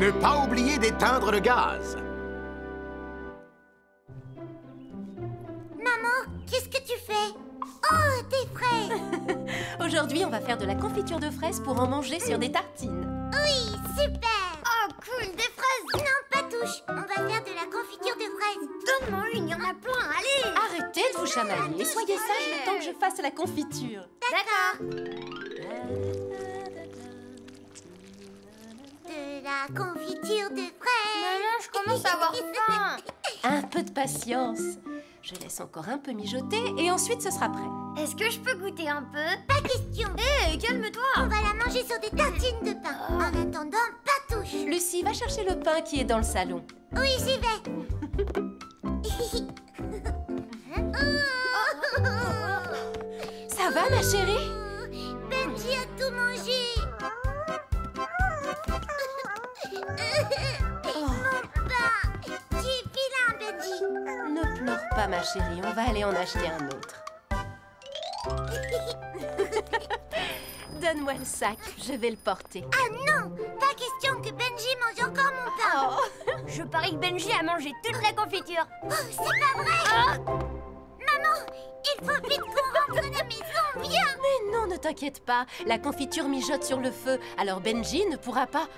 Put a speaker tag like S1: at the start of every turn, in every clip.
S1: Ne pas oublier d'éteindre le gaz.
S2: Maman, qu'est-ce que tu fais? Oh, des fraises!
S3: Aujourd'hui, on va faire de la confiture de fraises pour en manger sur des tartines.
S2: Oui, super! Oh, cool, des fraises! Non, pas touche! On va faire de la confiture de fraises. Donne-moi une, il y en a plein, allez!
S3: Arrêtez de vous chamailler et soyez sages le temps que je fasse la confiture.
S2: D'accord. De la confiture de fraises.
S4: Maman, je commence à avoir faim.
S3: Un peu de patience. Je laisse encore un peu mijoter et ensuite ce sera prêt.
S4: Est-ce que je peux goûter un peu?
S2: Pas question.
S4: Hé, calme-toi.
S2: On va la manger sur des tartines de pain. En attendant, pas touche.
S3: Lucie, va chercher le pain qui est dans le salon.
S2: Oui, j'y vais.
S3: Ça va, ma chérie?
S2: Benji a tout mangé. Mon pain. Tu es vilain, Benji.
S3: Ne pleure pas, ma chérie. On va aller en acheter un autre. Donne-moi le sac. Je vais le porter.
S2: Ah non, pas question que Benji mange encore mon pain.
S3: Oh.
S4: Je parie que Benji a mangé toute la confiture.
S2: Oh, c'est pas vrai. Maman, il faut vite qu'on rentre à la maison, viens.
S3: Mais non, ne t'inquiète pas. La confiture mijote sur le feu. Alors Benji ne pourra pas...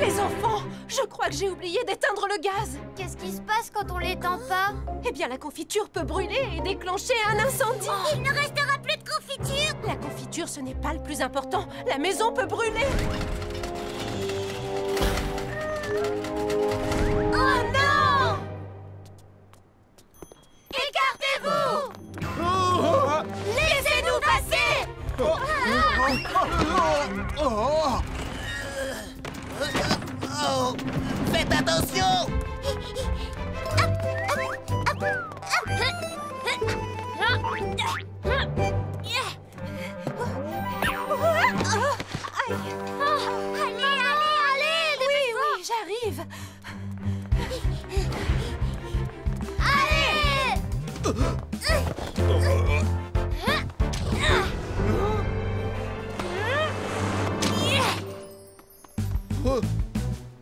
S3: Les enfants, je crois que j'ai oublié d'éteindre le gaz.
S4: Qu'est-ce qui se passe quand on l'éteint pas?
S3: Eh bien, la confiture peut brûler et déclencher un incendie.
S2: Il ne restera plus de confiture.
S3: La confiture, ce n'est pas le plus important. La maison peut brûler.
S2: Oh non! Écartez-vous! Laissez-nous passer!
S5: Faites attention!
S2: Allez,
S3: Oui, j'arrive.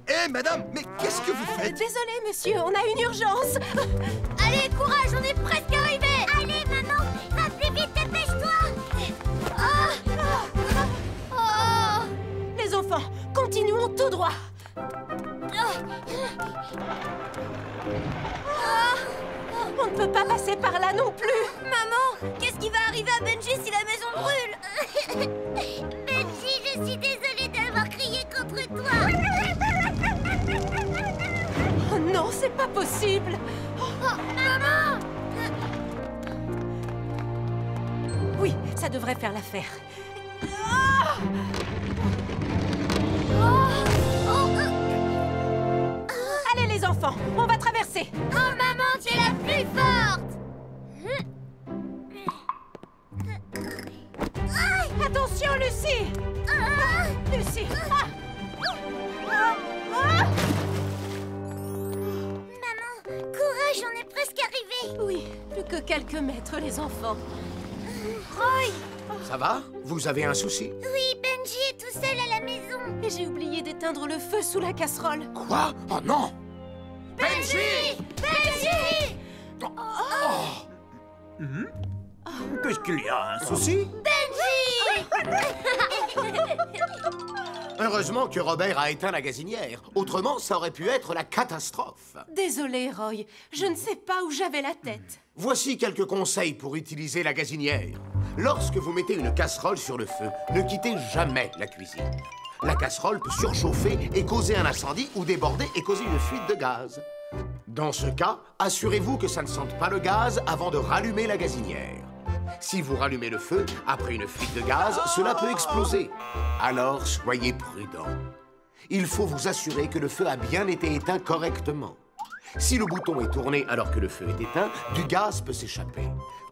S5: Hé, madame, mais qu'est-ce que vous faites?
S3: Désolé, monsieur, on a une urgence.
S2: Allez, courage, on est presque arrivés. Allez, maman, va plus vite, dépêche-toi.
S3: Les enfants, continuons tout droit. On ne peut pas passer par là non plus.
S4: Maman, qu'est-ce qui va arriver à Benji si la maison brûle?
S2: Benji, je suis désolée d'avoir crié contre toi.
S3: Oh non, c'est pas possible.
S2: Maman!
S3: Oui, ça devrait faire l'affaire. Allez les enfants, on va traverser.
S2: Oh, maman, tu es la plus forte!
S3: Attention, Lucie. Lucie.
S2: Maman, courage, on est presque arrivés.
S3: Oui, plus que quelques mètres, les enfants.
S1: Ça va? Vous avez un souci?
S2: Oui, Benji est tout seul à la maison.
S3: Et j'ai oublié d'éteindre le feu sous la casserole.
S1: Quoi? Oh non!
S2: Benji! Benji!
S5: Qu'est-ce qu'il y a? Un souci?
S1: Heureusement que Robert a éteint la gazinière. Autrement, ça aurait pu être la catastrophe.
S3: Désolée, Roy, je ne sais pas où j'avais la tête.
S1: Voici quelques conseils pour utiliser la gazinière. Lorsque vous mettez une casserole sur le feu, ne quittez jamais la cuisine. La casserole peut surchauffer et causer un incendie ou déborder et causer une fuite de gaz. Dans ce cas, assurez-vous que ça ne sente pas le gaz avant de rallumer la gazinière. Si vous rallumez le feu, après une fuite de gaz, cela peut exploser. Alors, soyez prudent. Il faut vous assurer que le feu a bien été éteint correctement. Si le bouton est tourné alors que le feu est éteint, du gaz peut s'échapper.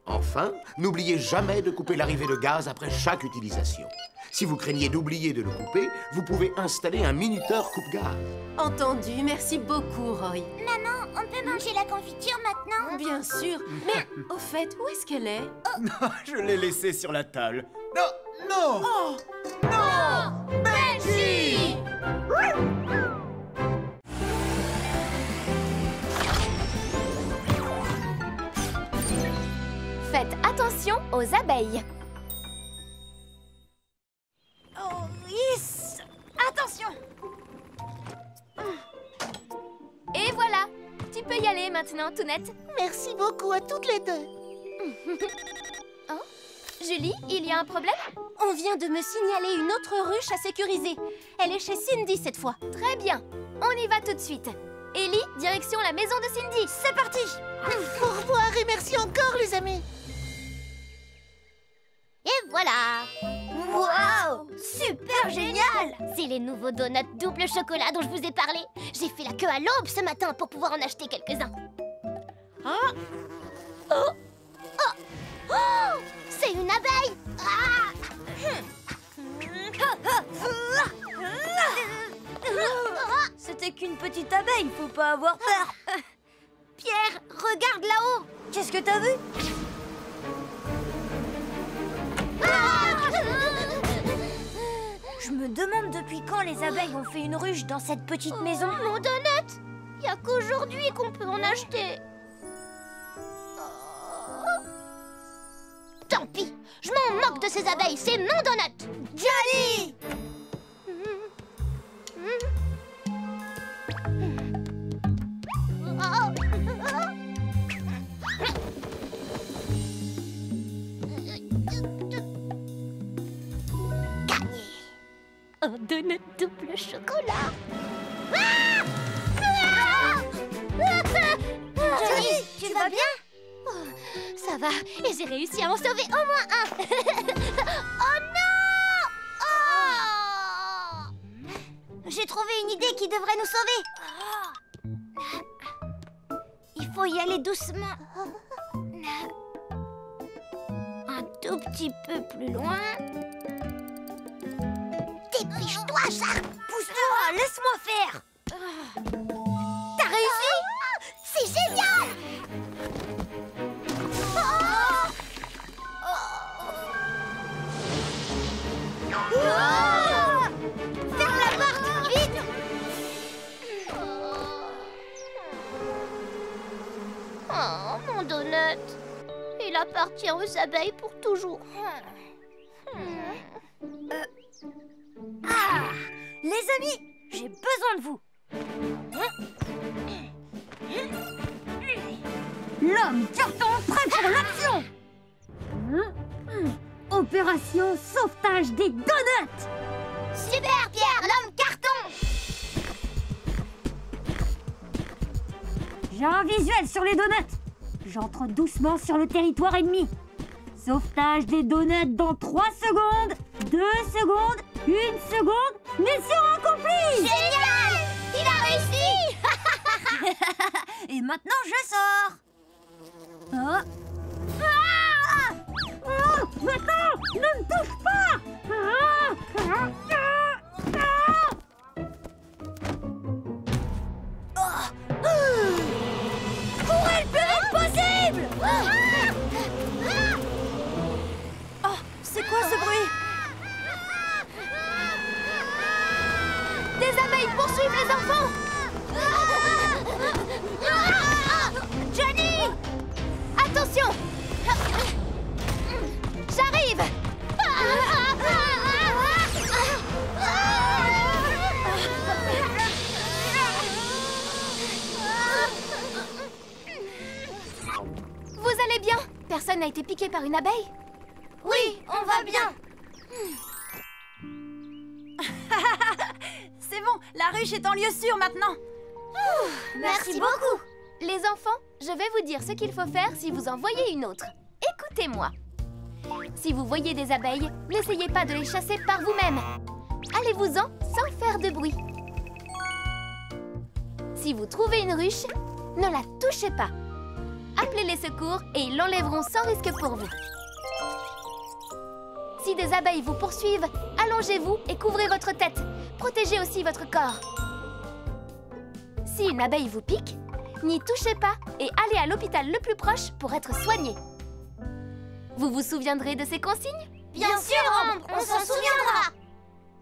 S1: Enfin, n'oubliez jamais de couper l'arrivée de gaz après chaque utilisation. Si vous craignez d'oublier de le couper, vous pouvez installer un minuteur coupe-gaz.
S3: Entendu, merci beaucoup, Roy.
S2: Maman, on peut manger la confiture maintenant?
S3: Bien sûr, mais au fait, où est-ce qu'elle est?
S6: Je l'ai laissé sur la table. Non, non!
S3: Oh,
S6: Faites attention aux abeilles.
S4: Oh, yes. Attention.
S6: Et voilà, tu peux y aller maintenant, Tounette.
S2: Merci beaucoup à toutes les deux.
S6: Oh, Julie, il y a un problème? On vient de me signaler une autre ruche à sécuriser. Elle est chez Cindy cette fois. Très bien, on y va tout de suite. Ellie, direction la maison de Cindy. C'est parti.
S2: Au revoir et merci encore, les amis. Et voilà.
S4: Waouh, super génial.
S2: C'est les nouveaux donuts double chocolat dont je vous ai parlé. J'ai fait la queue à l'aube ce matin pour pouvoir en acheter quelques-uns. Oh, c'est une abeille.
S4: C'était qu'une petite abeille, faut pas avoir peur.
S2: Pierre, regarde là-haut.
S4: Qu'est-ce que t'as vu? Je me demande depuis quand les abeilles ont fait une ruche dans cette petite maison.
S2: Mon donut. Il n'y a qu'aujourd'hui qu'on peut en acheter. Tant pis, je m'en moque de ces abeilles, c'est mon donut.
S4: Johnny!
S2: Un donut double chocolat.
S4: Johnny, tu vas bien?
S2: Ça va, et j'ai réussi à en sauver au moins un. Oh non!
S4: J'ai trouvé une idée qui devrait nous sauver. Il faut y aller doucement. Un tout petit peu plus loin.
S2: Dépêche-toi, Sharp.
S4: Pousse-toi, laisse-moi faire.
S2: T'as réussi? C'est génial!
S4: Ferme la porte, vite!
S2: Oh, mon donut. Il appartient aux abeilles pour toujours.
S4: Les amis, j'ai besoin de vous. L'homme carton prêt pour l'action. Opération sauvetage des donuts.
S2: Super, Pierre, l'homme carton!
S4: J'ai un visuel sur les donuts. J'entre doucement sur le territoire ennemi. Sauvetage des donuts dans 3 secondes, 2 secondes, 1 seconde. Mission accomplie!
S2: Génial! Il a réussi!
S4: Et maintenant, je sors. Maintenant, ne me touche pas! Courez le plus vite possible! Oh, c'est quoi ce bruit?
S6: Des abeilles poursuivent les enfants.
S2: Johnny!
S6: Attention! J'arrive! Vous allez bien? Personne n'a été piqué par une abeille?
S4: Oui, on va bien. C'est bon, la ruche est en lieu sûr maintenant.
S2: Merci beaucoup!
S6: Les enfants, je vais vous dire ce qu'il faut faire si vous en voyez une autre. Écoutez-moi. Si vous voyez des abeilles, n'essayez pas de les chasser par vous-même. Allez-vous-en sans faire de bruit. Si vous trouvez une ruche, ne la touchez pas. Appelez les secours et ils l'enlèveront sans risque pour vous. Si des abeilles vous poursuivent, allongez-vous et couvrez votre tête. Protégez aussi votre corps. Si une abeille vous pique, n'y touchez pas et allez à l'hôpital le plus proche pour être soigné. Vous vous souviendrez de ces consignes?
S2: Bien sûr, Ambre, on s'en souviendra!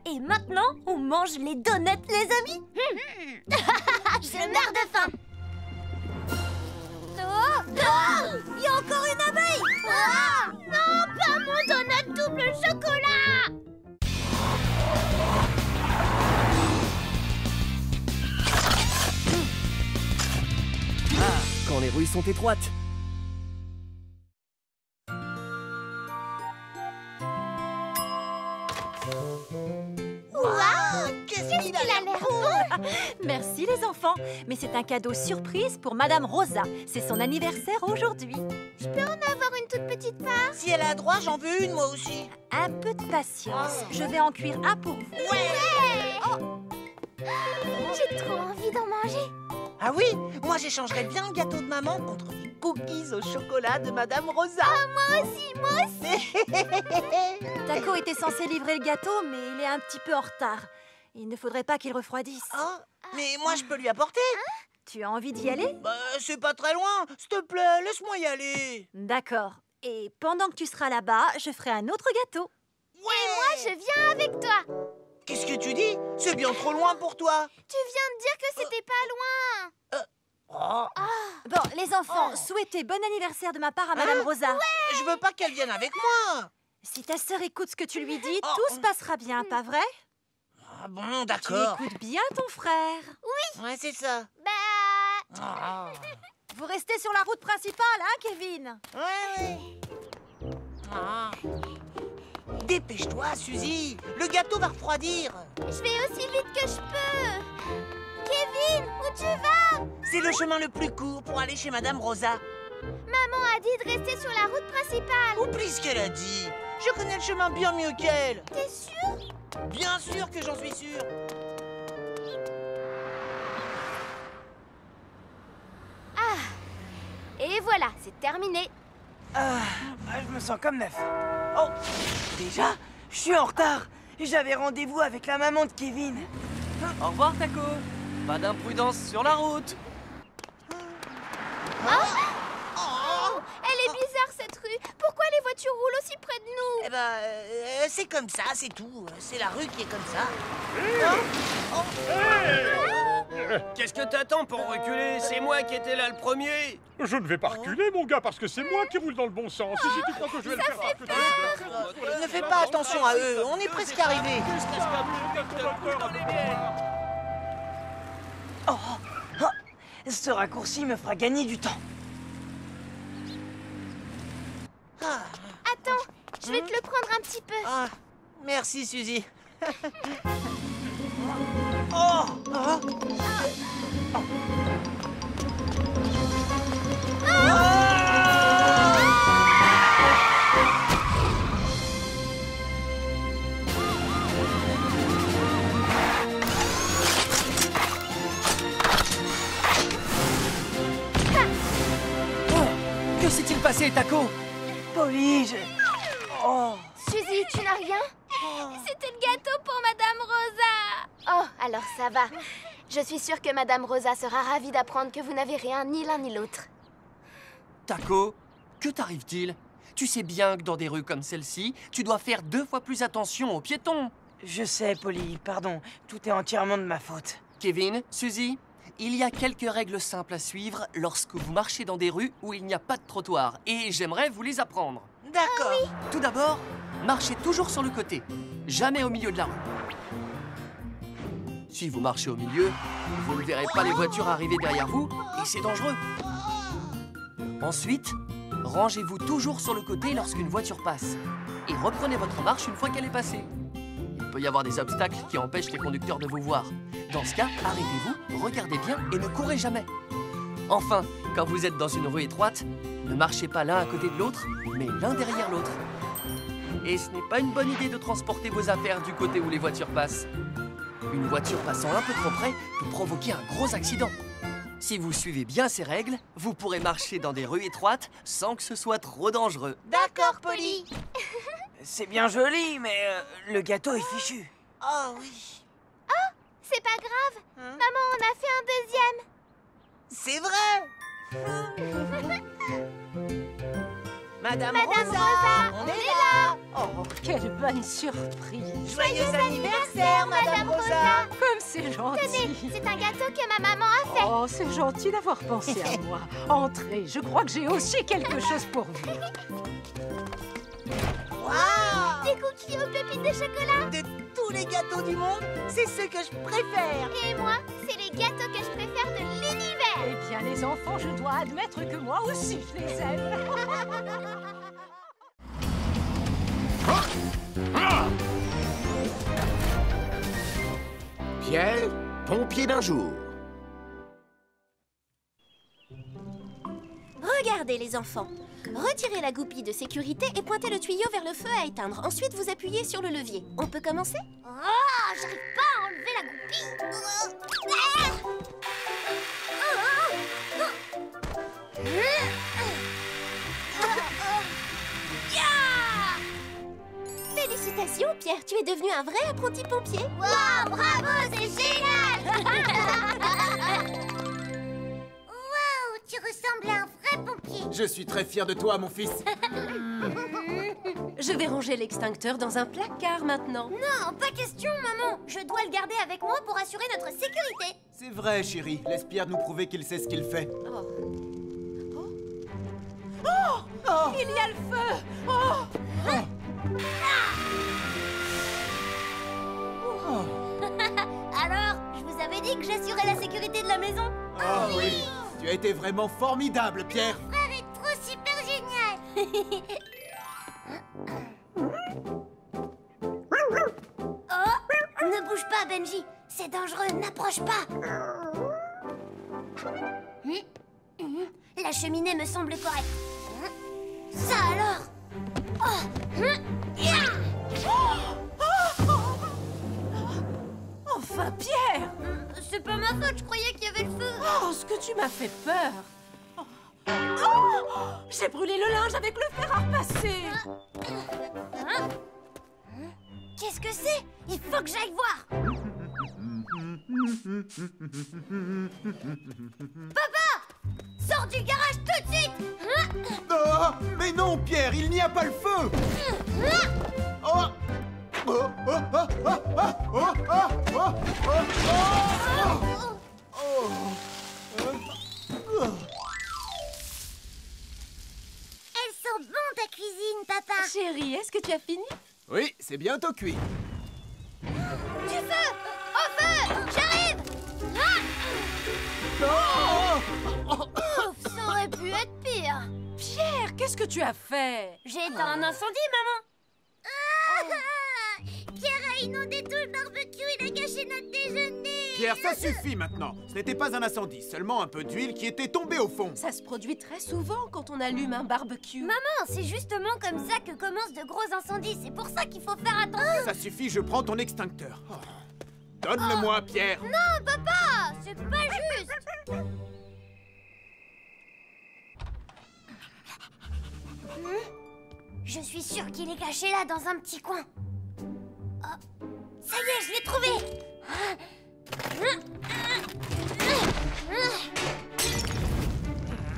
S4: Et maintenant, on mange les donuts, les amis.
S2: Je meurs de faim.
S4: Oh, il y a encore une abeille.
S2: Non, pas mon donut double chocolat.
S7: Quand les rues sont étroites.
S2: Waouh, qu'est-ce qu'il a l'air bon.
S4: Merci les enfants, mais c'est un cadeau surprise pour Madame Rosa. C'est son anniversaire aujourd'hui.
S2: Je peux en avoir une toute petite part?
S5: Si elle a droit, j'en veux une, moi aussi.
S4: Un peu de patience, je vais en cuire un pour vous.
S2: J'ai trop envie d'en manger.
S5: Ah oui, moi j'échangerais bien le gâteau de maman contre les cookies au chocolat de Madame Rosa.
S2: Moi aussi.
S4: Taco était censé livrer le gâteau, mais il est un petit peu en retard. Il ne faudrait pas qu'il refroidisse.
S5: Hein? Mais moi je peux lui apporter.
S4: Tu as envie d'y aller?
S5: Bah, c'est pas très loin. S'il te plaît, laisse-moi y aller.
S4: D'accord. Et pendant que tu seras là-bas, je ferai un autre gâteau.
S2: Moi, je viens avec toi.
S5: Qu'est-ce que tu dis? C'est bien trop loin pour toi.
S2: Tu viens de dire que c'était pas loin.
S5: Oh,
S4: Bon, les enfants, souhaitez bon anniversaire de ma part à Madame Rosa.
S5: je veux pas qu'elle vienne avec moi.
S4: Si ta sœur écoute ce que tu lui dis,
S5: Oh.
S4: tout se passera bien, pas vrai?
S5: Ah bon,
S4: Tu
S5: d'accord.
S4: écoutes bien ton frère.
S5: Ouais, c'est ça.
S2: Bah,
S5: Ah.
S4: Vous restez sur la route principale, hein, Kevin?
S5: Ouais. Ah. Dépêche-toi, Suzy. Le gâteau va refroidir.
S2: je vais aussi vite que je peux. Kevin, où tu vas?
S5: C'est le chemin le plus court pour aller chez Madame Rosa.
S2: Maman a dit de rester sur la route principale.
S5: Oublie ce qu'elle a dit. Je connais le chemin bien mieux qu'elle.
S2: T'es sûr?
S5: Bien sûr que j'en suis sûr.
S6: Et voilà, c'est terminé.
S8: Je me sens comme neuf. Oh, déjà, je suis en retard. J'avais rendez-vous avec la maman de Kevin.
S7: Au revoir, Taco. Pas d'imprudence sur la route.
S2: Elle est bizarre cette rue. Pourquoi les voitures roulent aussi près de nous?
S5: Eh ben, c'est comme ça, c'est tout. C'est la rue qui est comme ça.
S7: Qu'est-ce que t'attends pour reculer? C'est moi qui étais là le premier.
S9: Je ne vais pas reculer, mon gars, parce que c'est moi qui roule dans le bon sens. Et si tu crois que je vais le faire parce que tu es...
S5: Ne fais pas attention à eux, on est presque arrivés.
S8: Ce raccourci me fera gagner du temps.
S2: Attends, je vais te le prendre un petit peu.
S5: Ah, merci, Suzy. Oh, ah.
S7: Que s'est-il passé, Taco?
S8: Polly, Oh,
S6: Suzy, tu n'as rien?
S2: C'était le gâteau pour Madame Rosa.
S6: Oh, alors ça va. Je suis sûre que Madame Rosa sera ravie d'apprendre que vous n'avez rien, ni l'un ni l'autre.
S7: Taco, que t'arrive-t-il? Tu sais bien que dans des rues comme celle-ci, tu dois faire 2 fois plus attention aux piétons.
S8: je sais, Polly, pardon. Tout est entièrement de ma faute.
S7: Kevin, Suzy, il y a quelques règles simples à suivre lorsque vous marchez dans des rues où il n'y a pas de trottoir. Et j'aimerais vous les apprendre.
S5: D'accord.
S7: Tout d'abord, marchez toujours sur le côté, jamais au milieu de la rue. Si vous marchez au milieu, vous ne verrez pas les voitures arriver derrière vous et c'est dangereux. Ensuite, rangez-vous toujours sur le côté lorsqu'une voiture passe et reprenez votre marche une fois qu'elle est passée. Il peut y avoir des obstacles qui empêchent les conducteurs de vous voir. Dans ce cas, arrêtez-vous, regardez bien et ne courez jamais. Enfin, quand vous êtes dans une rue étroite, ne marchez pas l'un à côté de l'autre, mais l'un derrière l'autre. Et ce n'est pas une bonne idée de transporter vos affaires du côté où les voitures passent. Une voiture passant un peu trop près peut provoquer un gros accident. Si vous suivez bien ces règles, vous pourrez marcher dans des rues étroites sans que ce soit trop dangereux.
S5: D'accord, Polly.
S8: C'est bien joli, mais le gâteau est fichu.
S5: Oh oui.
S2: C'est pas grave. Maman en a fait un deuxième.
S5: C'est vrai. Madame
S2: Madame
S5: Rosa,
S2: Rosa,
S5: on est là.
S10: Oh, quelle bonne surprise!
S5: Joyeux anniversaire, Madame Rosa!
S10: Comme c'est gentil!
S6: Tenez, c'est un gâteau que ma maman a fait.
S10: Oh, c'est gentil d'avoir pensé à moi. Entrez, je crois que j'ai aussi quelque chose pour vous.
S5: Waouh!
S6: Des cookies aux pépites de chocolat.
S5: De tous les gâteaux du monde, c'est ceux que je préfère.
S6: Et moi, c'est les gâteaux que je préfère de l'univers.
S10: Eh bien, les enfants, je dois admettre que moi aussi, je les aime.
S1: Pierre, pompier d'un jour.
S3: Regardez les enfants. Retirez la goupille de sécurité et pointez le tuyau vers le feu à éteindre. Ensuite, vous appuyez sur le levier. On peut commencer?
S2: Oh, j'arrive pas à enlever la goupille.
S3: Félicitations, Pierre, tu es devenu un vrai apprenti pompier.
S2: Wow, bravo, c'est génial. Wow, tu ressembles à un vrai pompier.
S11: Je suis très fier de toi, mon fils.
S3: Je vais ranger l'extincteur dans un placard maintenant.
S2: Non, pas question, maman. Je dois le garder avec moi pour assurer notre sécurité.
S11: C'est vrai, chérie. Laisse Pierre nous prouver qu'il sait ce qu'il fait.
S10: Il y a le feu! Oh!
S2: Alors, je vous avais dit que j'assurais la sécurité de la maison.
S11: Oh oui. Tu as été vraiment formidable, Pierre.
S2: Frère est trop super génial. Oh, ne bouge pas, Benji. C'est dangereux, n'approche pas. La cheminée me semble correcte. Ça alors?
S10: Enfin, Pierre!
S2: C'est pas ma faute, je croyais qu'il y avait le feu.
S10: Oh, ce que tu m'as fait peur! Oh! J'ai brûlé le linge avec le fer à repasser!
S2: Qu'est-ce que c'est? Il faut que j'aille voir. Papa! Sors du garage tout de suite!
S11: Oh, mais non, Pierre, il n'y a pas le feu. Oh. Oh, oh, oh, oh, oh, oh, oh, oh, oh.
S2: Elles sont bonnes ta cuisine, papa.
S3: Chérie, est-ce que tu as fini?
S11: Oui, c'est bientôt cuit.
S2: Du feu! Au feu! J'arrive! Ouf, ça aurait pu être pire.
S10: Pierre, qu'est-ce que tu as fait?
S2: J'ai éteint un incendie, maman. Pierre a inondé tout le barbecue, il a gâché notre déjeuner.
S11: Pierre, ça suffit maintenant. Ce n'était pas un incendie, seulement un peu d'huile qui était tombée au fond.
S3: Ça se produit très souvent quand on allume un barbecue.
S2: Maman, c'est justement comme ça que commencent de gros incendies. C'est pour ça qu'il faut faire attention.
S11: Ça suffit, je prends ton extincteur. Oh. Donne-le-moi, Pierre.
S2: Non, papa, c'est pas juste. Je suis sûre qu'il est caché là dans un petit coin. Oh, ça y est, je l'ai trouvé.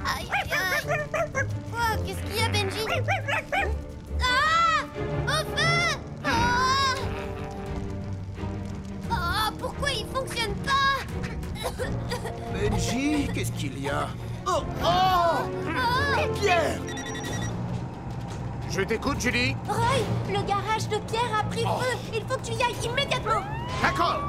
S2: Aïe, aïe, aïe. Oh, qu'est-ce qu'il y a, Benji? Ah! Au feu! Oh! Oh, pourquoi il fonctionne pas?
S11: Benji, qu'est-ce qu'il y a? Oh, oh! Pierre!
S1: Je t'écoute, Julie.
S3: Roy, le garage de Pierre a pris feu. Il faut que tu y ailles immédiatement.
S1: D'accord.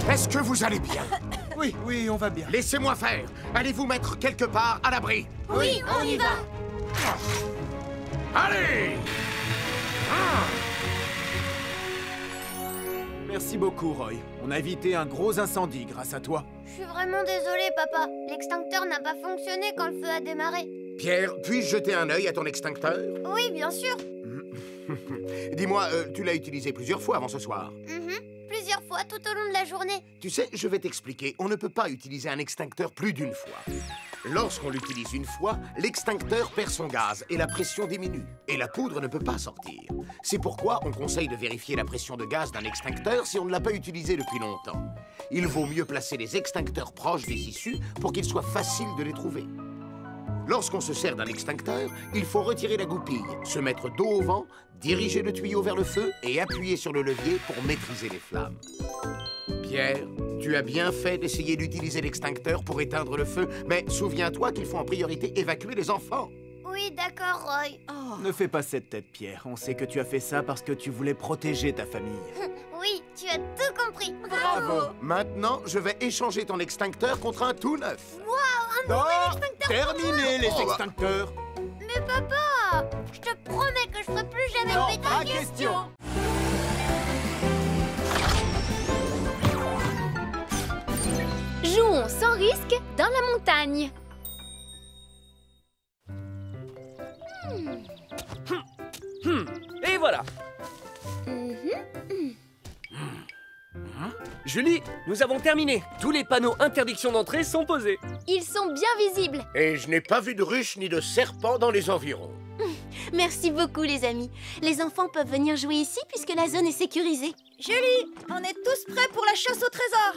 S1: Est-ce que vous allez bien?
S11: Oui, oui, on va bien.
S1: Laissez-moi faire. Allez vous mettre quelque part à l'abri.
S2: Oui, on y va.
S1: Allez!
S11: Merci beaucoup, Roy. On a évité un gros incendie grâce à toi.
S2: Je suis vraiment désolée, papa. L'extincteur n'a pas fonctionné quand le feu a démarré.
S1: Pierre, puis-je jeter un œil à ton extincteur?
S2: Oui, bien sûr.
S1: Dis-moi, tu l'as utilisé plusieurs fois avant ce soir.
S2: Plusieurs fois tout au long de la journée.
S1: Tu sais, je vais t'expliquer. On ne peut pas utiliser un extincteur plus d'une fois. Lorsqu'on l'utilise une fois, l'extincteur perd son gaz et la pression diminue. Et la poudre ne peut pas sortir. C'est pourquoi on conseille de vérifier la pression de gaz d'un extincteur si on ne l'a pas utilisé depuis longtemps. Il vaut mieux placer les extincteurs proches des issues pour qu'il soit facile de les trouver. Lorsqu'on se sert d'un extincteur, il faut retirer la goupille, se mettre dos au vent, diriger le tuyau vers le feu et appuyer sur le levier pour maîtriser les flammes. Pierre, tu as bien fait d'essayer d'utiliser l'extincteur pour éteindre le feu, mais souviens-toi qu'il faut en priorité évacuer les enfants.
S2: Oui, d'accord, Roy.
S11: Ne fais pas cette tête, Pierre. On sait que tu as fait ça parce que tu voulais protéger ta famille.
S2: Oui, tu as tout compris.
S1: Bravo. Maintenant, je vais échanger ton extincteur contre un tout neuf.
S2: Waouh, un nouvel extincteur.
S11: Terminez les extincteurs.
S2: Mais papa, je te promets que je ferai plus jamais
S11: Non,
S2: péter
S11: pas
S2: une
S11: question.
S6: Jouons sans risque dans la montagne.
S12: Et voilà. Julie, nous avons terminé. Tous les panneaux interdiction d'entrée sont posés.
S6: Ils sont bien visibles.
S1: Et je n'ai pas vu de ruche ni de serpent dans les environs.
S3: Merci beaucoup, les amis. Les enfants peuvent venir jouer ici puisque la zone est sécurisée.
S10: Julie, on est tous prêts pour la chasse au trésor.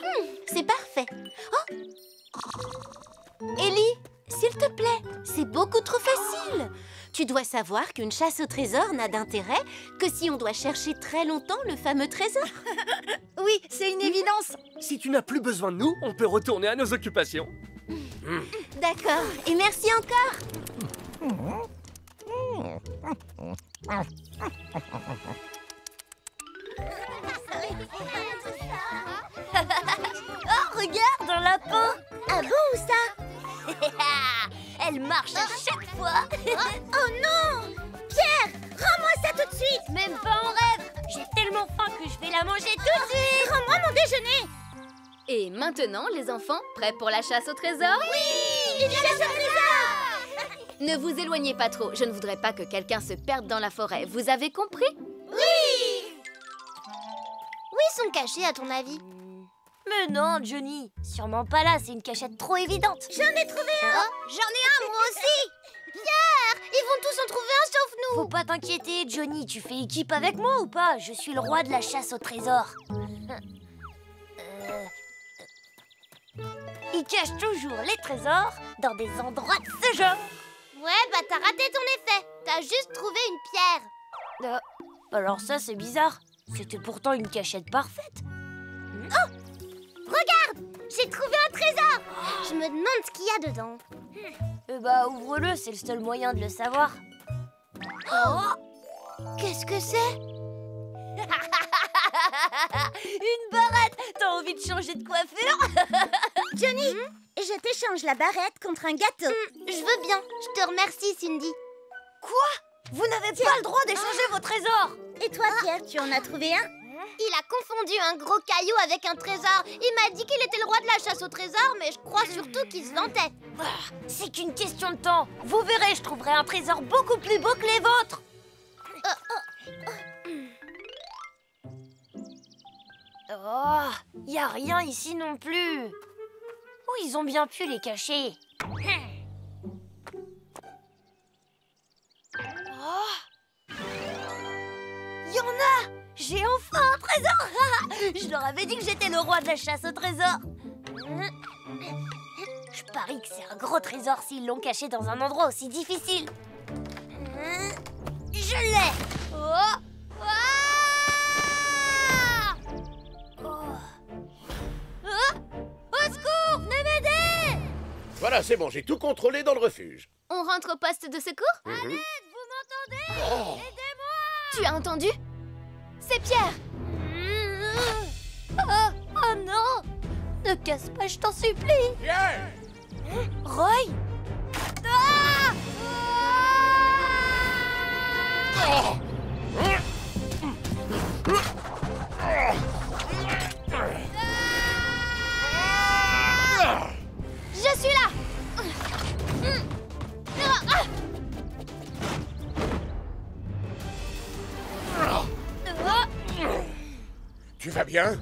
S3: C'est parfait. Oh! Ellie, s'il te plaît, c'est beaucoup trop facile. Tu dois savoir qu'une chasse au trésor n'a d'intérêt que si on doit chercher très longtemps le fameux trésor.
S10: Oui, c'est une évidence.
S12: Si tu n'as plus besoin de nous, on peut retourner à nos occupations.
S3: D'accord, et merci encore.
S2: Oh, regarde, un lapin. Ah bon, où ça? Elle marche à chaque fois. Oh non! Pierre, rends-moi ça tout de suite. Même pas en rêve. J'ai tellement faim que je vais la manger tout de suite. Rends-moi mon déjeuner.
S6: Et maintenant, les enfants, prêts pour la chasse au trésor?
S2: Oui, une chasse au trésor.
S6: Ne vous éloignez pas trop, je ne voudrais pas que quelqu'un se perde dans la forêt. Vous avez compris?
S2: Oui. Où ils sont cachés, à ton avis? Mais non, Johnny. Sûrement pas là, c'est une cachette trop évidente. J'en ai trouvé un. J'en ai un, moi aussi. Pierre, ils vont tous en trouver un sauf nous. Faut pas t'inquiéter, Johnny. Tu fais équipe avec moi ou pas? Je suis le roi de la chasse au trésor. Ils cachent toujours les trésors dans des endroits de ce genre. Ouais, bah t'as raté ton effet. T'as juste trouvé une pierre. Alors ça, c'est bizarre. C'était pourtant une cachette parfaite. Oh! Regarde! J'ai trouvé un trésor! Je me demande ce qu'il y a dedans. Bah, ouvre-le, c'est le seul moyen de le savoir. Oh! Qu'est-ce que c'est? Une barrette! T'as envie de changer de coiffure? Johnny, je t'échange la barrette contre un gâteau. Je veux bien. Je te remercie, Cindy. Quoi? Vous n'avez pas le droit d'échanger vos trésors! Et toi, Pierre, tu en as trouvé un? Il a confondu un gros caillou avec un trésor. Il m'a dit qu'il était le roi de la chasse au trésor, mais je crois surtout qu'il se vantait. C'est qu'une question de temps. Vous verrez, je trouverai un trésor beaucoup plus beau que les vôtres. Oh, y a rien ici non plus. Où ils ont bien pu les cacher? Oh, y en a! J'ai enfin un trésor! Je leur avais dit que j'étais le roi de la chasse au trésor. Je parie que c'est un gros trésor s'ils l'ont caché dans un endroit aussi difficile. Je l'ai! Oh! Au secours! Venez m'aider!
S1: Voilà, c'est bon, j'ai tout contrôlé dans le refuge.
S6: On rentre au poste de secours?
S2: Allez, vous m'entendez? Aidez-moi!
S6: Tu as entendu? C'est Pierre!
S2: Oh non! Ne casse pas, je t'en supplie!
S1: Pierre!
S2: Roy? Ah!
S6: Je suis là!
S1: Tu vas bien?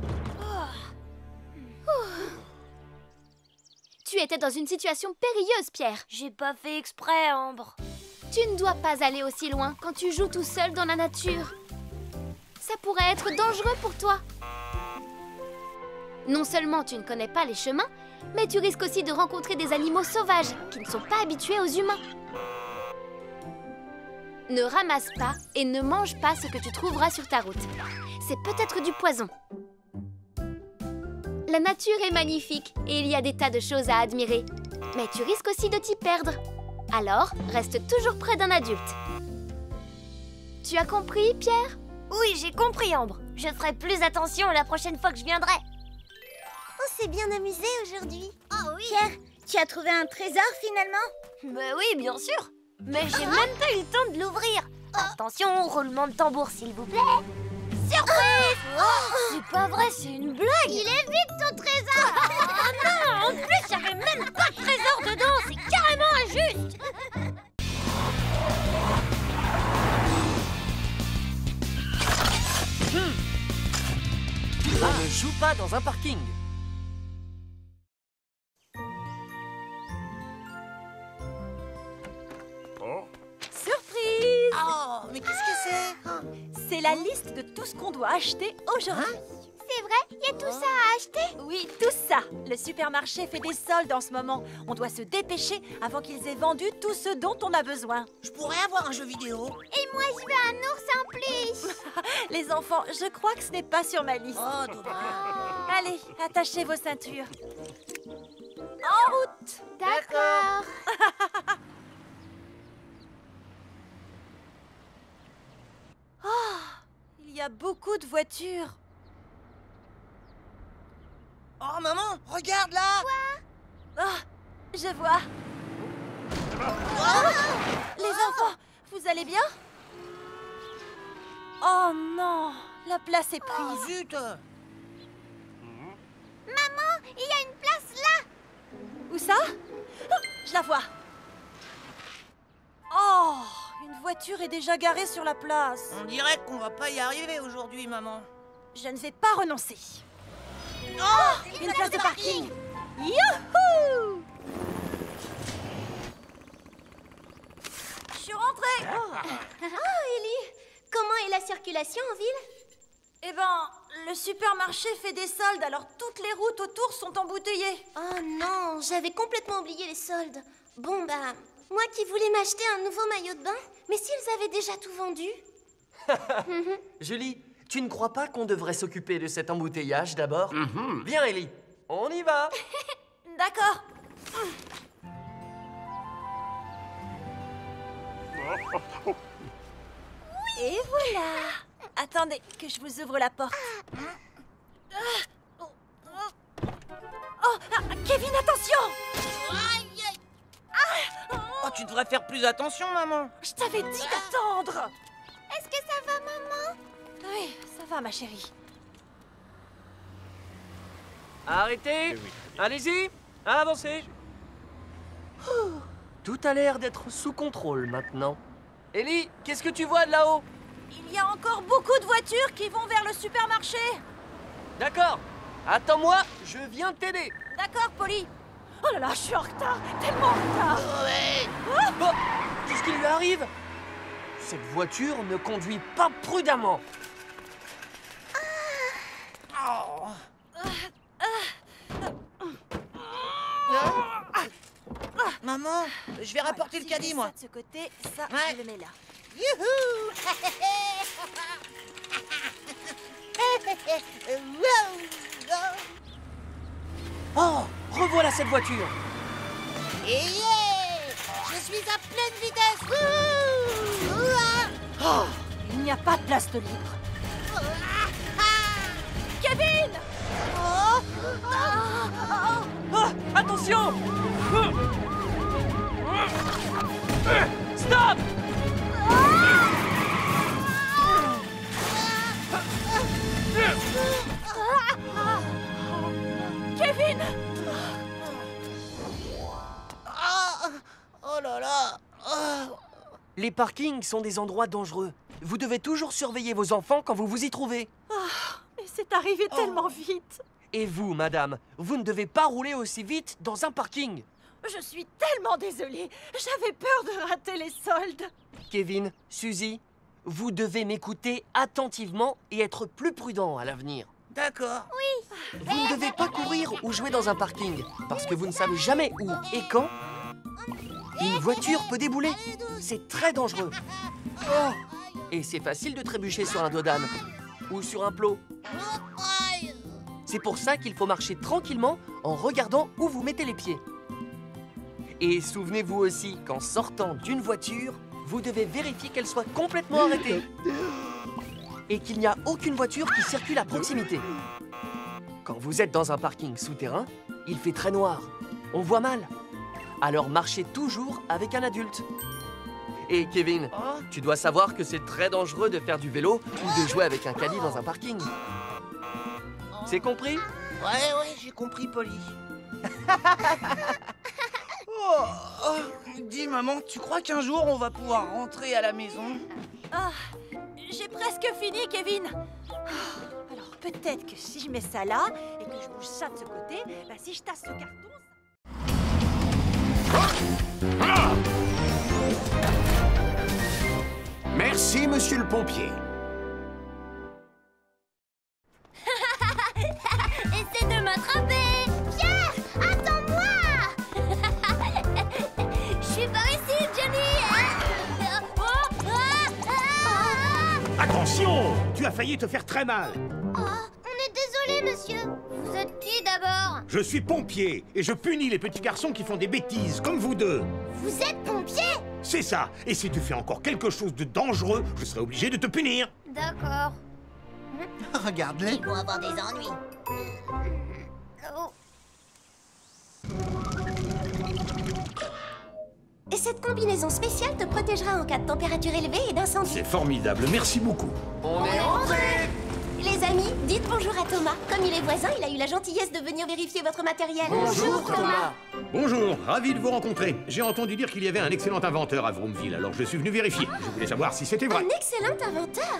S6: Tu étais dans une situation périlleuse, Pierre.
S2: J'ai pas fait exprès, Ambre.
S6: Tu ne dois pas aller aussi loin quand tu joues tout seul dans la nature. Ça pourrait être dangereux pour toi. Non seulement tu ne connais pas les chemins, mais tu risques aussi de rencontrer des animaux sauvages qui ne sont pas habitués aux humains. Ne ramasse pas et ne mange pas ce que tu trouveras sur ta route. C'est peut-être du poison. La nature est magnifique et il y a des tas de choses à admirer. Mais tu risques aussi de t'y perdre. Alors, reste toujours près d'un adulte. Tu as compris, Pierre?
S2: Oui, j'ai compris, Ambre. Je ferai plus attention la prochaine fois que je viendrai. On s'est bien amusé aujourd'hui. Oh oui. Pierre, tu as trouvé un trésor finalement? Bah oui, bien sûr. Mais j'ai même pas eu le temps de l'ouvrir. Attention, roulement de tambour, s'il vous plaît. Surprise! C'est pas vrai, c'est une blague. Il est vide ton trésor. Oh non, en plus, il n'y avait même pas de trésor dedans. C'est carrément injuste.
S7: On ne joue pas dans un parking.
S10: Surprise!
S5: Oh, mais qu'est-ce que c'est?
S10: C'est la liste de tout ce qu'on doit acheter aujourd'hui.
S6: C'est vrai? Il y a tout ça à acheter?
S10: Oui, tout ça. Le supermarché fait des soldes en ce moment. On doit se dépêcher avant qu'ils aient vendu tout ce dont on a besoin.
S5: Je pourrais avoir un jeu vidéo.
S6: Et moi, je veux un ours en plus.
S10: Les enfants, je crois que ce n'est pas sur ma liste.
S5: Oh, dommage.
S10: Allez, attachez vos ceintures. En route!
S6: D'accord.
S10: Oh, il y a beaucoup de voitures.
S5: Oh, maman, regarde là.
S10: Quoi? Oh, je vois. Oh, les enfants, vous allez bien? Oh non, la place est prise.
S5: Oh, zut.
S6: Maman, il y a une place là.
S10: Où ça? Oh, je la vois. Oh, une voiture est déjà garée sur la place.
S5: On dirait qu'on va pas y arriver aujourd'hui, maman.
S10: Je ne vais pas renoncer.
S5: Oh,
S10: une place de parking. Youhou! Je suis rentrée.
S3: Oh, Ellie, comment est la circulation en ville?
S10: Eh ben, le supermarché fait des soldes, alors toutes les routes autour sont embouteillées.
S3: Oh non, j'avais complètement oublié les soldes. Bon, bah, moi qui voulais m'acheter un nouveau maillot de bain, mais s'ils avaient déjà tout vendu?
S7: Julie, tu ne crois pas qu'on devrait s'occuper de cet embouteillage d'abord? Viens, Ellie, on y va.
S10: D'accord. Et voilà. Attendez, que je vous ouvre la porte. Oh, Kevin, attention!
S5: Oh, tu devrais faire plus attention, maman.
S10: Je t'avais dit d'attendre.
S6: Est-ce que ça va, maman?
S10: Oui, ça va, ma chérie.
S12: Arrêtez! Allez-y! Avancez!
S7: Tout a l'air d'être sous contrôle maintenant. Ellie, qu'est-ce que tu vois de là-haut?
S10: Il y a encore beaucoup de voitures qui vont vers le supermarché.
S7: D'accord. Attends-moi, je viens t'aider.
S10: D'accord, Polly. Oh là là, je suis en retard. Tellement en retard.
S7: Oh, qu'est-ce qui lui arrive? Cette voiture ne conduit pas prudemment.
S5: Maman, je vais rapporter le caddie, moi.
S10: Ça de ce côté, ça,
S5: Ouais.
S10: je le mets là.
S5: Youhou.
S7: Oh, revoilà cette voiture.
S5: Et yeah, je suis à pleine vitesse.
S10: Oh, il n'y a pas de place de libre. Kevin!
S7: Oh, attention! Stop!
S10: Kevin!
S5: Oh là là.
S7: Les parkings sont des endroits dangereux. Vous devez toujours surveiller vos enfants quand vous vous y trouvez.
S10: Mais c'est arrivé tellement vite.
S7: Et vous, madame, vous ne devez pas rouler aussi vite dans un parking.
S10: Je suis tellement désolée. J'avais peur de rater les soldes.
S7: Kevin, Suzy, vous devez m'écouter attentivement et être plus prudent à l'avenir.
S5: D'accord.
S6: Oui.
S7: Vous ne devez pas courir ou jouer dans un parking, parce que vous ne savez jamais où et quand une voiture peut débouler. C'est très dangereux. Oh. Et c'est facile de trébucher sur un dos d'âne ou sur un plot. C'est pour ça qu'il faut marcher tranquillement en regardant où vous mettez les pieds. Et souvenez-vous aussi qu'en sortant d'une voiture, vous devez vérifier qu'elle soit complètement arrêtée. Et qu'il n'y a aucune voiture qui circule à proximité. Quand vous êtes dans un parking souterrain, il fait très noir. On voit mal. Alors marchez toujours avec un adulte. Et Kevin, tu dois savoir que c'est très dangereux de faire du vélo ou de jouer avec un caddie dans un parking. C'est compris?
S5: Ouais, j'ai compris, Polly. Dis, maman, tu crois qu'un jour on va pouvoir rentrer à la maison?
S10: Ah, j'ai presque fini, Kevin. Alors peut-être que si je mets ça là et que je bouge ça de ce côté, bah, si je tasse ce carton...
S1: Merci, monsieur le pompier.
S2: Essaie de m'attraper. Pierre, attends-moi. Je suis par ici, Johnny.
S11: Attention! Tu as failli te faire très mal.
S2: Oh, on est désolé, monsieur. Vous êtes qui d'abord?
S11: Je suis pompier et je punis les petits garçons qui font des bêtises, comme vous deux.
S2: Vous êtes pompier?
S11: C'est ça. Et si tu fais encore quelque chose de dangereux, je serai obligé de te punir.
S2: D'accord.
S5: Regarde-les.
S2: Ils vont avoir des ennuis. Oh.
S3: Et cette combinaison spéciale te protégera en cas de température élevée et d'incendie.
S11: C'est formidable, merci beaucoup.
S7: On est rentrés!
S3: Les amis, dites bonjour à Thomas. Comme il est voisin, il a eu la gentillesse de venir vérifier votre matériel.
S7: Bonjour, Thomas.
S11: Bonjour, ravi de vous rencontrer. J'ai entendu dire qu'il y avait un excellent inventeur à Vroomville, alors je suis venu vérifier. Je voulais savoir si c'était vrai.
S3: Un excellent inventeur.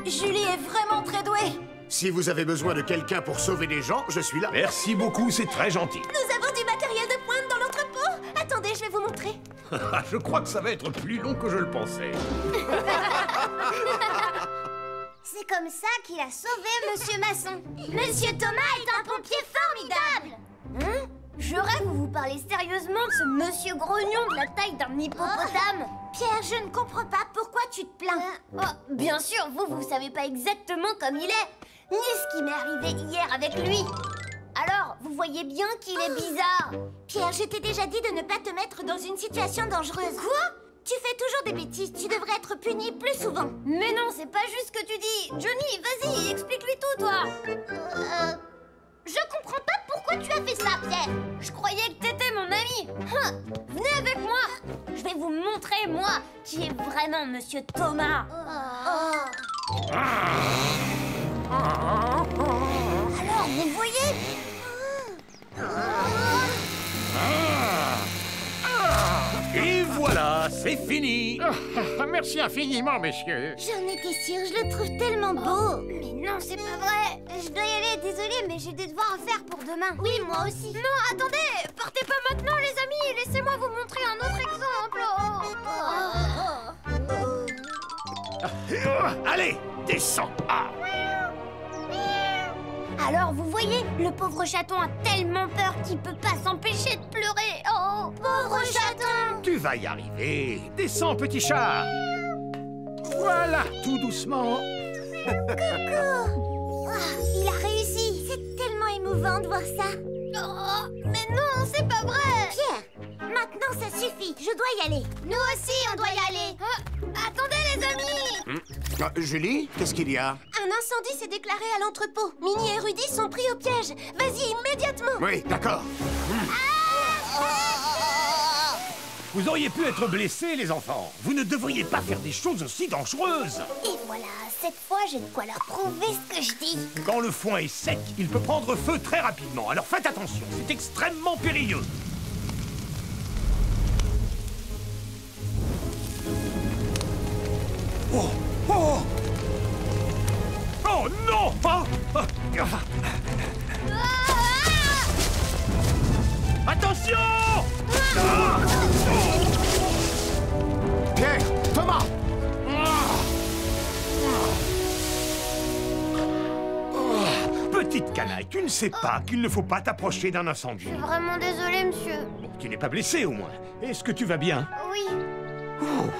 S10: Julie est vraiment très douée.
S1: Si vous avez besoin de quelqu'un pour sauver des gens, je suis là.
S11: Merci beaucoup, c'est très gentil.
S3: Nous avons du matériel de pointe dans l'entrepôt. Attendez, je vais vous montrer.
S11: Je crois que ça va être plus long que je le pensais.
S2: C'est comme ça qu'il a sauvé Monsieur Masson. Monsieur Thomas est un pompier formidable. Hein? Je rêve que vous parlez sérieusement de ce monsieur grognon de la taille d'un hippopotame. Pierre, je ne comprends pas pourquoi tu te plains. Bien sûr, vous savez pas exactement comme il est, ni ce qui m'est arrivé hier avec lui. Alors, vous voyez bien qu'il est bizarre. Pierre, je t'ai déjà dit de ne pas te mettre dans une situation dangereuse. Quoi? Tu fais toujours des bêtises, tu devrais être puni plus souvent. Mais non, c'est pas juste ce que tu dis. Johnny, vas-y, explique-lui tout, toi. Je comprends pas pourquoi tu as fait ça, Pierre. Je croyais que t'étais mon ami. Venez avec moi. Je vais vous montrer, moi, qui est vraiment Monsieur Thomas. Alors, vous voyez?
S11: Et voilà, c'est fini.
S9: Merci infiniment, messieurs.
S2: J'en étais sûre, je le trouve tellement beau. Mais non, c'est pas vrai. Je dois y aller, désolée, mais j'ai des devoirs à faire pour demain. Oui, moi aussi. Non, attendez, partez pas maintenant, les amis. Laissez-moi vous montrer un autre exemple.
S11: Allez, descends.
S2: Alors, vous voyez, le pauvre chaton a tellement peur qu'il peut pas s'empêcher de pleurer. Oh, pauvre chaton.
S11: Tu vas y arriver. Descends, petit chat. Voilà, tout doucement.
S2: Coucou. Il a réussi. C'est tellement émouvant de voir ça. Oh, mais non, c'est pas vrai. Pierre, maintenant ça suffit. Je dois y aller. Nous aussi, on doit y aller. Attendez, les amis.
S1: Julie, qu'est-ce qu'il y a?
S3: Un incendie s'est déclaré à l'entrepôt. Minnie et Rudy sont pris au piège. Vas-y, immédiatement.
S1: Oui, d'accord.
S11: Vous auriez pu être blessés, les enfants. Vous ne devriez pas faire des choses aussi dangereuses.
S2: Et voilà, cette fois, j'ai de quoi leur prouver ce que je dis.
S11: Quand le foin est sec, il peut prendre feu très rapidement. Alors faites attention, c'est extrêmement périlleux. Oh! Oh! Oh non! Ah! Ah!
S9: Attention!
S1: Pierre, Thomas!
S9: Petite canaille, tu ne sais pas qu'il ne faut pas t'approcher d'un incendie.
S2: Je suis vraiment désolée, monsieur.
S9: Bon, tu n'es pas blessé au moins. Est-ce que tu vas bien?
S2: Oui.
S9: Ouh,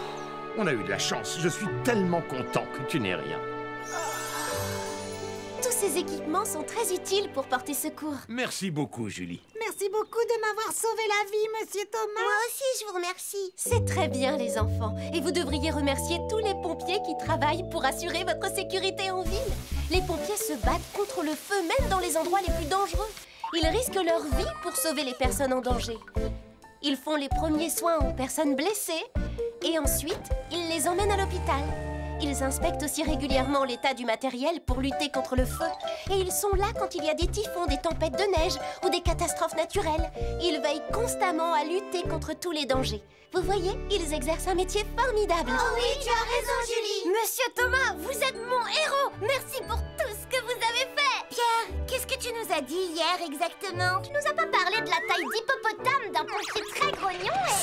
S9: on a eu de la chance. Je suis tellement content que tu n'aies rien.
S3: Tous ces équipements sont très utiles pour porter secours.
S9: Merci beaucoup, Julie.
S10: Merci beaucoup de m'avoir sauvé la vie, monsieur Thomas.
S2: Moi aussi, je vous remercie.
S3: C'est très bien, les enfants. Et vous devriez remercier tous les pompiers qui travaillent pour assurer votre sécurité en ville. Les pompiers se battent contre le feu, même dans les endroits les plus dangereux. Ils risquent leur vie pour sauver les personnes en danger. Ils font les premiers soins aux personnes blessées et ensuite, ils les emmènent à l'hôpital. Ils inspectent aussi régulièrement l'état du matériel pour lutter contre le feu. Et ils sont là quand il y a des typhons, des tempêtes de neige ou des catastrophes naturelles. Ils veillent constamment à lutter contre tous les dangers. Vous voyez, ils exercent un métier formidable.
S2: Oh oui, tu as raison, Julie.
S6: Monsieur Thomas, vous êtes mon héros. Merci pour tout ce que vous avez fait.
S2: Pierre, qu'est-ce que tu nous as dit hier exactement? Tu nous as pas parlé de la taille d'hippopotame d'un pompier très grognon et...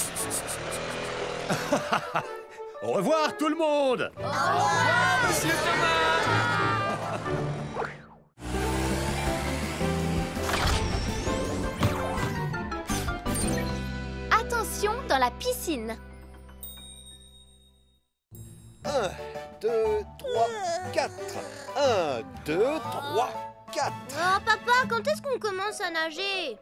S9: Au revoir tout le monde!
S2: Au revoir,
S12: Monsieur Thomas!
S6: Attention dans la piscine.
S13: 1, 2, 3, 4. 1, 2, 3, 4.
S2: Oh, papa, quand est-ce qu'on commence à nager?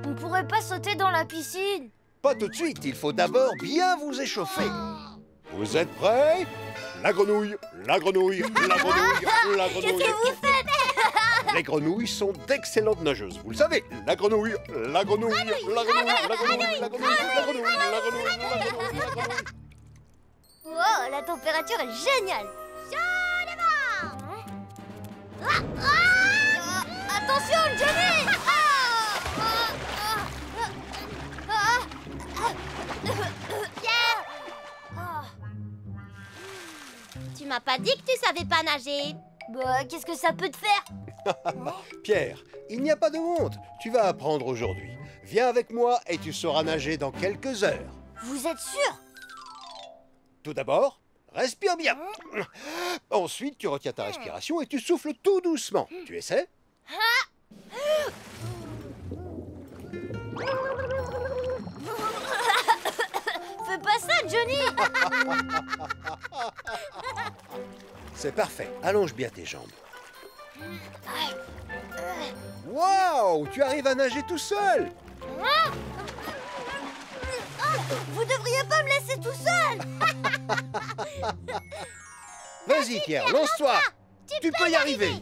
S2: On pourrait pas sauter dans la piscine?
S13: Pas tout de suite, il faut d'abord bien vous échauffer. Vous êtes prêts? La grenouille, la grenouille, la grenouille, la grenouille.
S2: Qu'est-ce que vous faites?
S13: Les grenouilles sont d'excellentes nageuses, vous le savez. La grenouille, la grenouille, la grenouille, la grenouille, la grenouille, la grenouille, la grenouille, la grenouille, la grenouille.
S2: Wow, la température est géniale. Attention, Johnny! Pierre! Tu m'as pas dit que tu savais pas nager. Bah, qu'est-ce que ça peut te faire?
S13: Pierre, il n'y a pas de honte. Tu vas apprendre aujourd'hui. Viens avec moi et tu sauras nager dans quelques heures.
S2: Vous êtes sûr?
S13: Tout d'abord, respire bien. Ensuite, tu retiens ta respiration et tu souffles tout doucement. Tu essaies?
S2: Fais pas ça, Johnny!
S13: C'est parfait. Allonge bien tes jambes. Waouh! Tu arrives à nager tout seul!
S2: Vous devriez pas me laisser tout seul!
S13: Vas-y, Pierre, lance-toi! Tu peux y arriver!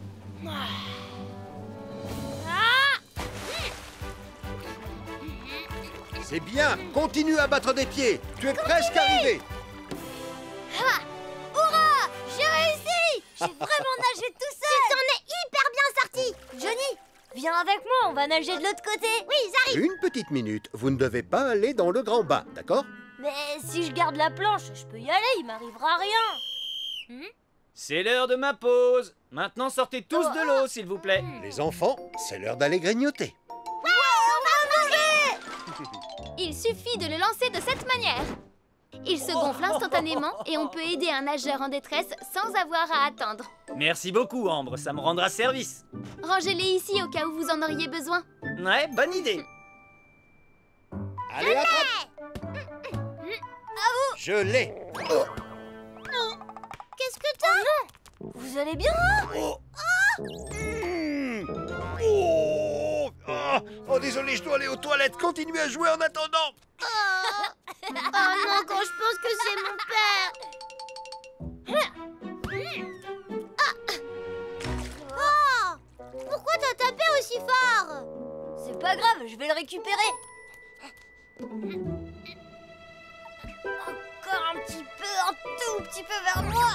S13: C'est bien! Continue à battre des pieds! Tu es presque arrivé!
S2: Hurrah! J'ai réussi! J'ai vraiment nagé tout seul! Tu t'en es hyper bien sorti! Johnny, viens avec moi, on va nager de l'autre côté! Oui, j'arrive!
S13: Une petite minute, vous ne devez pas aller dans le grand bain, d'accord?
S2: Mais si je garde la planche, je peux y aller, il m'arrivera rien!
S12: C'est l'heure de ma pause. Maintenant, sortez tous de l'eau, s'il vous plaît.
S13: Les enfants, c'est l'heure d'aller grignoter.
S2: Ouais, on va nager!
S6: Il suffit de le lancer de cette manière. Il se gonfle instantanément et on peut aider un nageur en détresse sans avoir à attendre.
S12: Merci beaucoup, Ambre, ça me rendra service.
S6: Rangez-les ici au cas où vous en auriez besoin.
S12: Ouais, bonne idée.
S13: Allez, attrape! Je l'ai!
S2: Qu'est-ce que t'as? Oh, vous allez bien?
S13: Oh, désolé, je dois aller aux toilettes. Continuez à jouer en attendant.
S2: Oh non, quand je pense que c'est mon père. Oh, pourquoi t'as tapé aussi fort? C'est pas grave, je vais le récupérer. Encore un petit peu, un tout petit peu vers moi.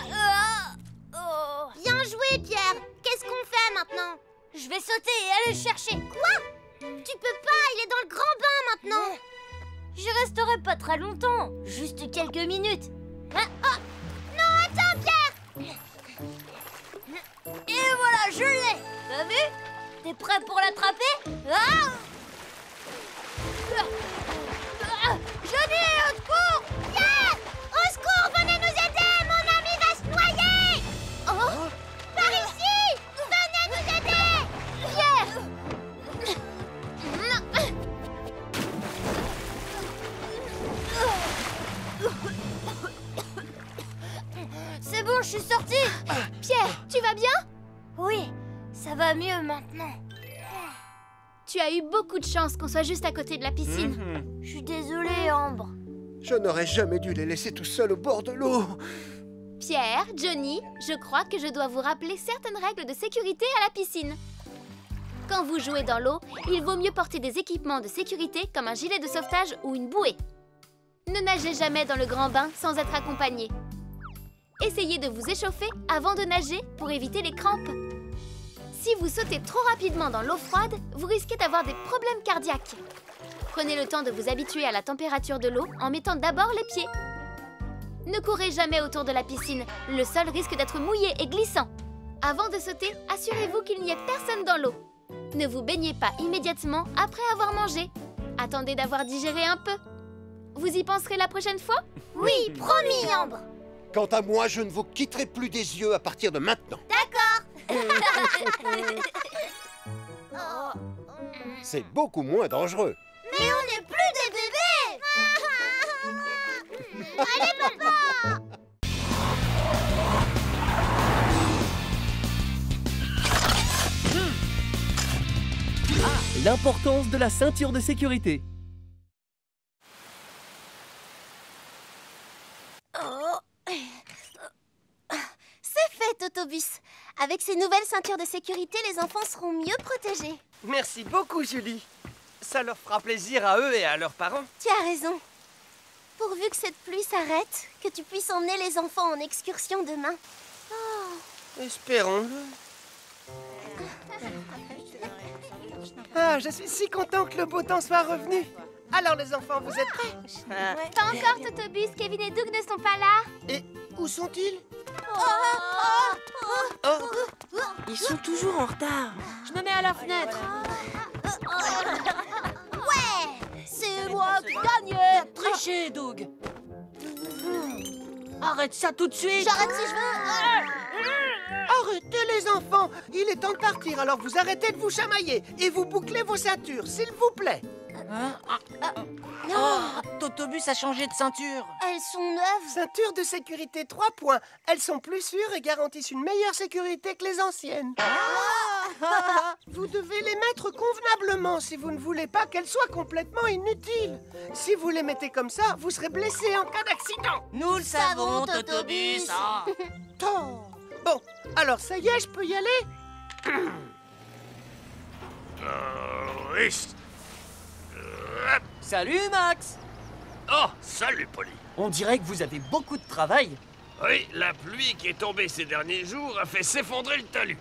S2: Bien joué, Pierre. Qu'est-ce qu'on fait maintenant? Je vais sauter et aller le chercher. Quoi? Tu peux pas, il est dans le grand bain maintenant. Je resterai pas très longtemps, juste quelques minutes. Non, attends, Pierre. Et voilà, je l'ai. T'as vu? T'es prêt pour l'attraper?
S6: suis sortie. Pierre, tu vas bien? Oui, ça va mieux maintenant. Tu as eu beaucoup de chance qu'on soit juste à côté de la piscine. Je suis désolée, Ambre.
S13: Je n'aurais jamais dû les laisser tout seuls au bord de l'eau.
S6: Pierre, Johnny, je crois que je dois vous rappeler certaines règles de sécurité à la piscine. Quand vous jouez dans l'eau, il vaut mieux porter des équipements de sécurité comme un gilet de sauvetage ou une bouée. Ne nagez jamais dans le grand bain sans être accompagné. Essayez de vous échauffer avant de nager pour éviter les crampes. Si vous sautez trop rapidement dans l'eau froide, vous risquez d'avoir des problèmes cardiaques. Prenez le temps de vous habituer à la température de l'eau en mettant d'abord les pieds. Ne courez jamais autour de la piscine, le sol risque d'être mouillé et glissant. Avant de sauter, assurez-vous qu'il n'y ait personne dans l'eau. Ne vous baignez pas immédiatement après avoir mangé. Attendez d'avoir digéré un peu. Vous y penserez la prochaine fois?
S2: Oui, promis, Ambre.
S13: Quant à moi, je ne vous quitterai plus des yeux à partir de maintenant.
S2: D'accord.
S13: C'est beaucoup moins dangereux.
S2: Mais on n'est plus des bébés. Allez, papa.
S7: L'importance de la ceinture de sécurité.
S6: C'est fait, Totobus. Avec ces nouvelles ceintures de sécurité, les enfants seront mieux protégés.
S5: Merci beaucoup, Julie. Ça leur fera plaisir à eux et à leurs parents.
S6: Tu as raison. Pourvu que cette pluie s'arrête, que tu puisses emmener les enfants en excursion demain.
S5: Espérons-le. Ah, je suis si content que le beau temps soit revenu. Alors les enfants, vous êtes prêts?
S6: Pas encore, Totobus. Kevin et Doug ne sont pas là.
S5: Et où sont-ils? Ils sont toujours en retard.
S10: Je me mets à la fenêtre.
S6: Ouais, c'est moi qui gagne.
S10: Triché, Doug. Arrête ça tout de suite.
S6: J'arrête si je veux.
S5: Arrêtez les enfants. Il est temps de partir, alors vous arrêtez de vous chamailler et vous bouclez vos ceintures, s'il vous plaît.
S10: Totobus a changé de ceinture.
S6: Elles sont neuves.
S5: Ceinture de sécurité 3 points. Elles sont plus sûres et garantissent une meilleure sécurité que les anciennes. Vous devez les mettre convenablement si vous ne voulez pas qu'elles soient complètement inutiles. Si vous les mettez comme ça, vous serez blessé en cas d'accident.
S10: Nous le savons, Totobus.
S5: Bon, alors ça y est, je peux y aller?
S7: Salut, Max.
S14: Oh, salut, Polly.
S7: On dirait que vous avez beaucoup de travail.
S14: Oui, la pluie qui est tombée ces derniers jours a fait s'effondrer le talus.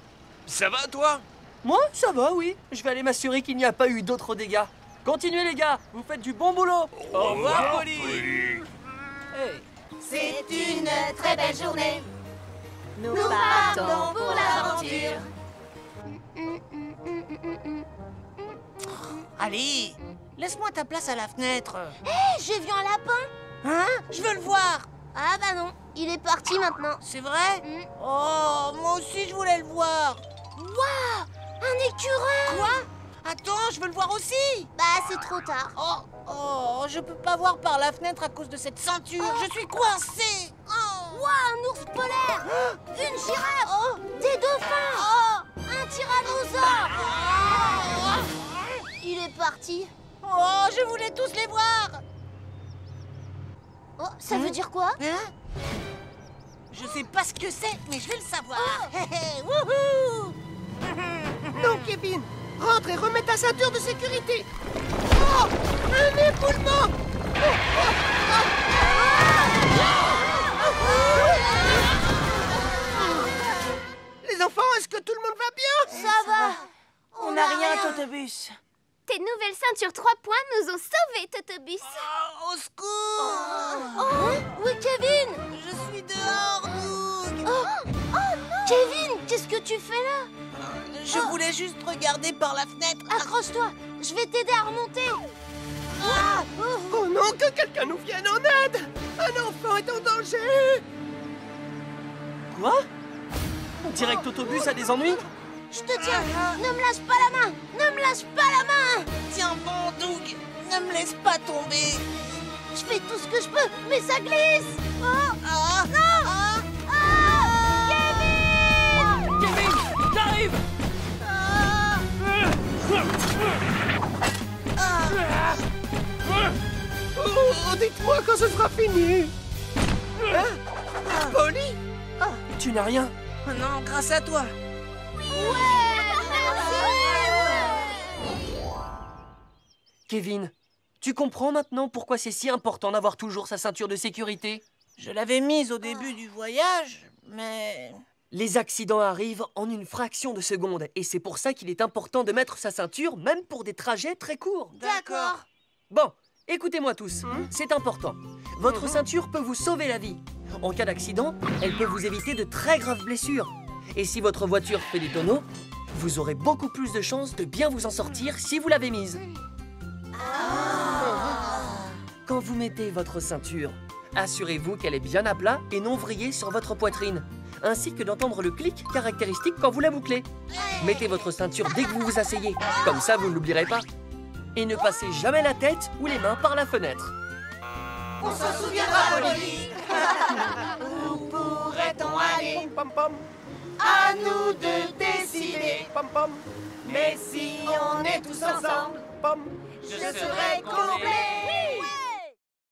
S14: Ça va, toi?
S7: Moi, ça va, oui. Je vais aller m'assurer qu'il n'y a pas eu d'autres dégâts. Continuez, les gars. Vous faites du bon boulot. Au revoir, Polly. Hey.
S6: C'est une très belle journée. Nous partons pour l'aventure.
S10: Allez, laisse-moi ta place à la fenêtre.
S2: Hé, j'ai vu un lapin.
S10: Hein? Je veux le voir.
S2: Ah bah non, il est parti maintenant.
S10: C'est vrai? Oh, moi aussi je voulais le voir.
S2: Waouh, un écureuil.
S10: Quoi? Attends, je veux le voir aussi.
S2: Bah c'est trop tard.
S10: Oh, je peux pas voir par la fenêtre à cause de cette ceinture. Je suis coincée.
S2: Waouh, un ours polaire. Une girafe. Des dauphins. Un tyrannosaure. Il est parti.
S10: Oh, je voulais tous les voir.
S2: Oh, ça veut dire quoi?
S10: Je sais pas ce que c'est, mais je vais le savoir.
S5: Wouhou. Non, Kevin, rentre et remets ta ceinture de sécurité. Oh, un éboulement. Les enfants, est-ce que tout le monde va bien?
S2: Ça va.
S10: On n'a rien, Totobus.
S6: Tes nouvelles ceintures 3 points nous ont sauvés, Totobus.
S10: Au secours.
S2: Oui, Kevin.
S10: Je suis dehors, Doug.
S2: Oh non. Kevin, qu'est-ce que tu fais là?
S10: Je voulais juste regarder par la fenêtre.
S2: Accroche-toi, je vais t'aider à remonter.
S5: Oh non, que quelqu'un nous vienne en aide. Un enfant est en danger.
S7: Quoi? On dirait que Totobus a des ennuis.
S2: Je te tiens. Ne me lâche pas la main. Ne me lâche pas la main.
S10: Tiens bon, Doug. Ne me laisse pas tomber.
S2: Je fais tout ce que je peux, mais ça glisse. Oh.
S10: Ah.
S2: Non.
S8: arrive!
S5: Oh, dites-moi quand ce sera fini. Hein? Polly?
S7: Tu n'as rien?
S8: Oh non, grâce à toi.
S7: Kevin, tu comprends maintenant pourquoi c'est si important d'avoir toujours sa ceinture de sécurité?
S8: Je l'avais mise au début du voyage, mais...
S7: Les accidents arrivent en une fraction de seconde et c'est pour ça qu'il est important de mettre sa ceinture même pour des trajets très courts.
S8: D'accord.
S7: Bon, écoutez-moi tous, c'est important. Votre ceinture peut vous sauver la vie. En cas d'accident, elle peut vous éviter de très graves blessures. Et si votre voiture fait des tonneaux, vous aurez beaucoup plus de chances de bien vous en sortir si vous l'avez mise. Quand vous mettez votre ceinture, assurez-vous qu'elle est bien à plat et non vrillée sur votre poitrine, ainsi que d'entendre le clic caractéristique quand vous la bouclez. Mettez votre ceinture dès que vous vous asseyez, comme ça vous ne l'oublierez pas. Et ne passez jamais la tête ou les mains par la fenêtre.
S8: On s'en souviendra, Polly. Où pourrait-on aller? À nous de décider. Mais si on est tous ensemble, je serai comblé.